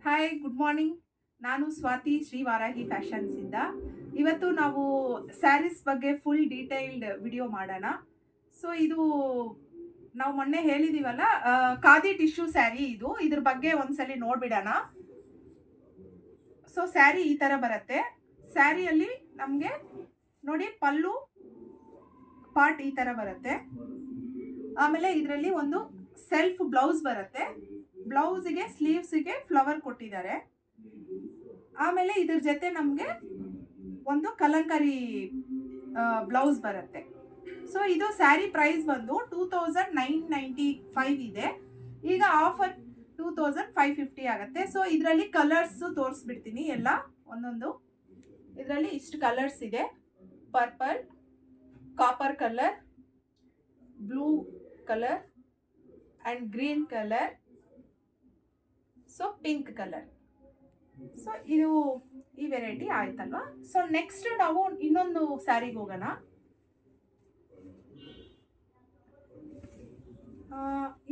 Hi, good morning. ನಾನು ಸ್ವಾತಿ ಶ್ರೀ ವಾರಾಹಿ ಫ್ಯಾಷನ್ಸಿಂದ. ಇವತ್ತು ನಾವು ಸ್ಯಾರೀಸ್ ಬಗ್ಗೆ ಫುಲ್ ಡೀಟೇಲ್ಡ್ ವಿಡಿಯೋ ಮಾಡೋಣ. ಸೊ ಇದು ನಾವು ಮೊನ್ನೆ ಹೇಳಿದೀವಲ್ಲ, ಖಾದಿ ಟಿಶ್ಯೂ ಸ್ಯಾರಿ ಇದು. ಇದ್ರ ಬಗ್ಗೆ ಒಂದ್ಸಲಿ ನೋಡ್ಬಿಡೋಣ. ಸೊ ಸ್ಯಾರಿ ಈ ಥರ ಬರುತ್ತೆ. ಸ್ಯಾರಿಯಲ್ಲಿ ನಮಗೆ ನೋಡಿ ಪಲ್ಲು ಪಾರ್ಟ್ ಈ ಥರ ಬರುತ್ತೆ. ಆಮೇಲೆ ಇದರಲ್ಲಿ ಒಂದು ಸೆಲ್ಫ್ ಬ್ಲೌಸ್ ಬರುತ್ತೆ. ಬ್ಲೌಸಿಗೆ ಸ್ಲೀವ್ಸಿಗೆ ಫ್ಲವರ್ ಕೊಟ್ಟಿದ್ದಾರೆ. ಆಮೇಲೆ ಇದ್ರ ಜೊತೆ ನಮಗೆ ಒಂದು ಕಲಂಕರಿ ಬ್ಲೌಸ್ ಬರುತ್ತೆ. ಸೊ ಇದು ಸ್ಯಾರಿ ಪ್ರೈಸ್ ಬಂದು 2995 ಇದೆ. ಈಗ ಆಫರ್ 2550 ಆಗುತ್ತೆ. ಸೊ ಇದರಲ್ಲಿ ಕಲರ್ಸ್ ತೋರಿಸ್ಬಿಡ್ತೀನಿ ಎಲ್ಲ ಒಂದೊಂದು. ಇದರಲ್ಲಿ ಇಷ್ಟು ಕಲರ್ಸ್ ಇದೆ: purple, copper colour, blue colour and green colour, so pink colour. So ಇದು ಈ ವೆರೈಟಿ ಆಯ್ತಲ್ವಾ. ಸೊ ನೆಕ್ಸ್ಟ್ ನಾವು ಇನ್ನೊಂದು ಸ್ಯಾರಿಗೆ ಹೋಗೋಣ.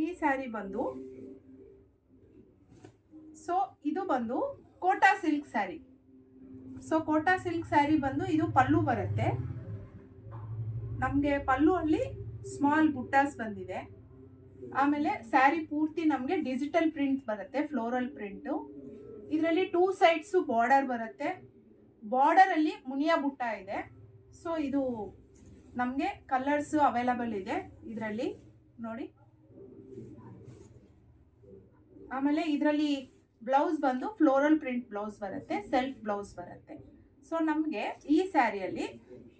ಈ ಸ್ಯಾರಿ ಬಂದು, ಸೊ ಇದು ಬಂದು Kota silk sari. So Kota silk sari ಬಂದು ಇದು ಪಲ್ಲು ಬರುತ್ತೆ ನಮಗೆ. ಪಲ್ಲು ಅಲ್ಲಿ ಸ್ಮಾಲ್ ಬುಟ್ಟಾಸ್ ಬಂದಿದೆ. ಆಮೇಲೆ ಸ್ಯಾರಿ ಪೂರ್ತಿ ನಮಗೆ ಡಿಜಿಟಲ್ ಪ್ರಿಂಟ್ ಬರುತ್ತೆ, ಫ್ಲೋರಲ್ ಪ್ರಿಂಟು. ಇದರಲ್ಲಿ 2 ಸೈಡ್ಸು ಬಾರ್ಡರ್ ಬರುತ್ತೆ. ಬಾರ್ಡರಲ್ಲಿ ಮುನಿಯಾ ಬುಟ್ಟ ಇದೆ. ಸೊ ಇದು ನಮಗೆ ಕಲರ್ಸು ಅವೈಲಬಲ್ ಇದೆ ಇದರಲ್ಲಿ ನೋಡಿ. ಆಮೇಲೆ ಇದರಲ್ಲಿ ಬ್ಲೌಸ್ ಬಂದು ಫ್ಲೋರಲ್ ಪ್ರಿಂಟ್ ಬ್ಲೌಸ್ ಬರುತ್ತೆ, ಸೆಲ್ಫ್ ಬ್ಲೌಸ್ ಬರುತ್ತೆ. ಸೊ ನಮಗೆ ಈ ಸ್ಯಾರಿಯಲ್ಲಿ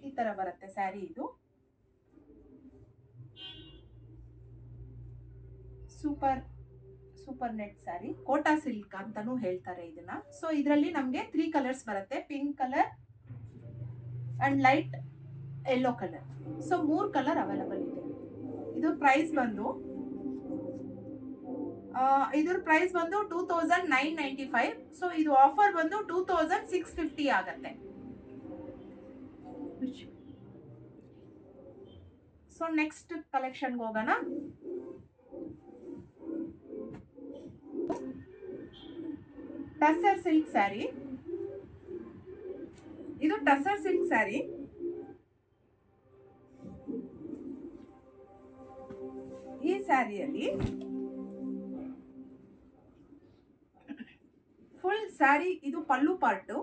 ಈ ಥರ ಬರುತ್ತೆ ಸ್ಯಾರಿ. ಇದು super net sari, Kota silk ಅಂತಾನೂ ಹೇಳ್ತಾರೆ ಇದನ್ನ. ಸೊ ಇದರಲ್ಲಿ ನಮಗೆ 3 ಕಲರ್ಸ್ ಬರುತ್ತೆ: pink colour and light yellow colour. So 3 colour available ಇದೆ. ಇದು ಪ್ರೈಸ್ ಬಂದು 2995. ಸೊ ಇದು ಆಫರ್ ಬಂದು 2650 ಆಗತ್ತೆ. ಸೊ ನೆಕ್ಸ್ಟ್ ಕಲೆಕ್ಷನ್ಗೆ ಹೋಗೋಣ. ಟಸರ್ ಸಿಲ್ಕ್ ಸ್ಯಾರಿ. ಇದು ಟಸರ್ ಸಿಲ್ಕ್ ಸ್ಯಾರಿ. ಈ ಸ್ಯಾರಿಯಲ್ಲಿ ಫುಲ್ ಸ್ಯಾರಿ ಇದು ಪಲ್ಲು ಪಾರ್ಟು.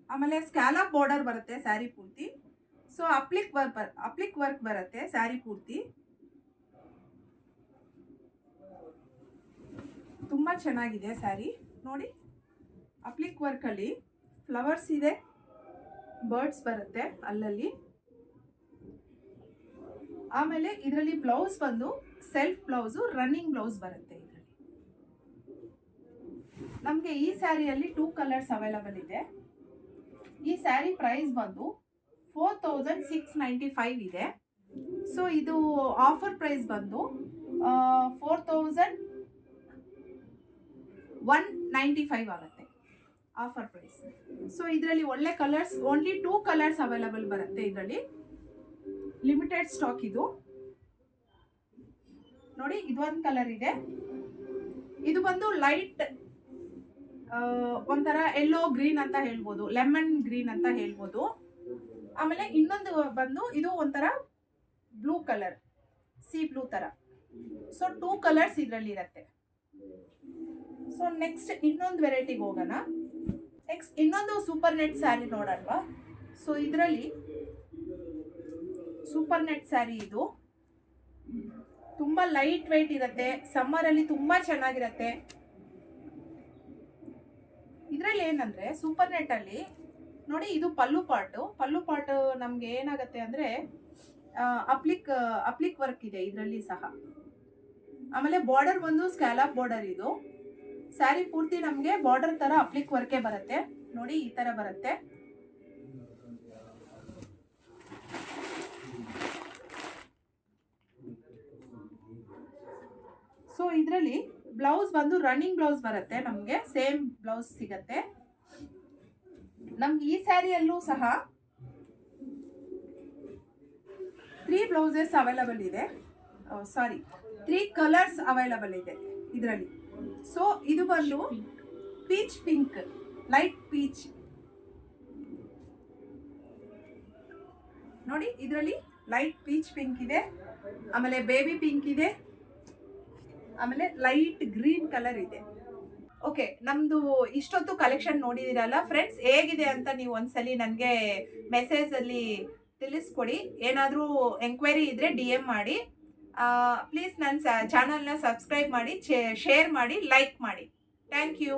ಆಮೇಲೆ ಸ್ಕ್ಯಾಲಪ್ ಬಾರ್ಡರ್ ಬರುತ್ತೆ ಸ್ಯಾರಿ ಪೂರ್ತಿ. ಸೊ ಅಪ್ಲಿಕ್ ವರ್ಕ್ ಬರುತ್ತೆ ಸ್ಯಾರಿ ಪೂರ್ತಿ. ತುಂಬ ಚೆನ್ನಾಗಿದೆ ಸ್ಯಾರಿ ನೋಡಿ. ಅಪ್ಲಿಕ್ ವರ್ಕಲ್ಲಿ ಫ್ಲವರ್ಸ್ ಇದೆ, ಬರ್ಡ್ಸ್ ಬರುತ್ತೆ ಅಲ್ಲಲ್ಲಿ. ಆಮೇಲೆ ಇದರಲ್ಲಿ ಬ್ಲೌಸ್ ಬಂದು ಸೆಲ್ಫ್ ಬ್ಲೌಸು, ರನ್ನಿಂಗ್ ಬ್ಲೌಸ್ ಬರುತ್ತೆ ಇದರಲ್ಲಿ. ನಮಗೆ ಈ ಸ್ಯಾರಿಯಲ್ಲಿ 2 ಕಲರ್ಸ್ ಅವೈಲಬಲ್ ಇದೆ. ಈ ಸ್ಯಾರಿ ಪ್ರೈಸ್ ಬಂದು 4695 ಇದೆ. ಸೊ ಇದು ಆಫರ್ ಪ್ರೈಸ್ ಬಂದು 4195 ಆಗುತ್ತೆ ಆಫರ್ ಪ್ರೈಸ್. ಸೊ ಇದರಲ್ಲಿ ಒಳ್ಳೆ ಕಲರ್ಸ್, ಓನ್ಲಿ 2 ಕಲರ್ಸ್ ಅವೈಲಬಲ್ ಬರುತ್ತೆ ಇದರಲ್ಲಿ. ಲಿಮಿಟೆಡ್ ಸ್ಟಾಕ್ ಇದು ನೋಡಿ. ಇದೊಂದು ಕಲರ್ ಇದೆ. ಇದು ಬಂದು ಲೈಟ್ ಒಂಥರ ಯೆಲ್ಲೋ ಗ್ರೀನ್ ಅಂತ ಹೇಳ್ಬೋದು, ಲೆಮನ್ ಗ್ರೀನ್ ಅಂತ ಹೇಳ್ಬೋದು. ಆಮೇಲೆ ಇನ್ನೊಂದು ಬಂದು ಇದು ಒಂಥರ ಬ್ಲೂ ಕಲರ್, ಸಿ ಬ್ಲೂ ಥರ. ಸೊ 2 ಕಲರ್ಸ್ ಇದರಲ್ಲಿ ಇರುತ್ತೆ. ಸೊ ನೆಕ್ಸ್ಟ್ ಇನ್ನೊಂದು ವೆರೈಟಿಗೆ ಹೋಗೋಣ. ನೆಕ್ಸ್ಟ್ ಇನ್ನೊಂದು ಸೂಪರ್ ನೆಟ್ ಸ್ಯಾರಿ ನೋಡಲ್ವಾ. ಸೊ ಇದರಲ್ಲಿ ಸೂಪರ್ ನೆಟ್ ಸ್ಯಾರಿ ಇದು ತುಂಬ ಲೈಟ್ ವೆಯ್ಟ್ ಇರುತ್ತೆ. ಸಮ್ಮರಲ್ಲಿ ತುಂಬ ಚೆನ್ನಾಗಿರುತ್ತೆ. ಇದರಲ್ಲಿ ಏನಂದರೆ ಸೂಪರ್ ನೆಟ್ಟಲ್ಲಿ ನೋಡಿ, ಇದು ಪಲ್ಲು ಪಾರ್ಟು ನಮಗೆ ಏನಾಗುತ್ತೆ ಅಂದರೆ ಅಪ್ಲಿಕ್ ವರ್ಕ್ ಇದೆ ಇದರಲ್ಲಿ ಸಹ. ಆಮೇಲೆ ಬಾರ್ಡರ್ ಬಂದು ಸ್ಕ್ಯಾಲಪ್ ಬಾರ್ಡರ್. ಇದು ಸ್ಯಾರಿ ಪೂರ್ತಿ ನಮಗೆ ಬಾರ್ಡರ್ ಥರ ಅಪ್ಲಿಕ್ ವರ್ಕೇ ಬರುತ್ತೆ ನೋಡಿ, ಈ ಥರ ಬರುತ್ತೆ. ಸೊ ಇದರಲ್ಲಿ ಬ್ಲೌಸ್ ಬಂದು ರನ್ನಿಂಗ್ ಬ್ಲೌಸ್ ಬರುತ್ತೆ ನಮಗೆ, ಸೇಮ್ ಬ್ಲೌಸ್ ಸಿಗತ್ತೆ ನಮ್ಗೆ. ಈ ಸ್ಯಾರಿಯಲ್ಲೂ ಸಹ 3 ಬ್ಲೌಸಸ್ ಅವೈಲಬಲ್ ಇದೆ. 3 ಕಲರ್ಸ್ ಅವೈಲಬಲ್ ಇದೆ ಇದರಲ್ಲಿ. ಸೊ ಇದು ಬಂದು ಪೀಚ್ ಪಿಂಕ್, ಲೈಟ್ ಪೀಚ್ ನೋಡಿ. ಇದರಲ್ಲಿ ಲೈಟ್ ಪೀಚ್ ಪಿಂಕ್ ಇದೆ, ಆಮೇಲೆ ಬೇಬಿ ಪಿಂಕ್ ಇದೆ, ಆಮೇಲೆ ಲೈಟ್ ಗ್ರೀನ್ ಕಲರ್ ಇದೆ. ಓಕೆ, ನಮ್ದು ಇಷ್ಟೊತ್ತು ಕಲೆಕ್ಷನ್ ನೋಡಿದಿರಲ್ಲ ಫ್ರೆಂಡ್ಸ್, ಹೇಗಿದೆ ಅಂತ ನೀವು ಒಂದ್ಸಲಿ ನನಗೆ ಮೆಸೇಜಲ್ಲಿ ತಿಳಿಸ್ಕೊಡಿ. ಏನಾದರೂ ಎಂಕ್ವೈರಿ ಇದ್ದರೆ DM ಮಾಡಿ. ಪ್ಲೀಸ್ ನನ್ನ ಚಾನಲ್ನ ಸಬ್ಸ್ಕ್ರೈಬ್ ಮಾಡಿ, ಶೇರ್ ಮಾಡಿ, ಲೈಕ್ ಮಾಡಿ. Thank you.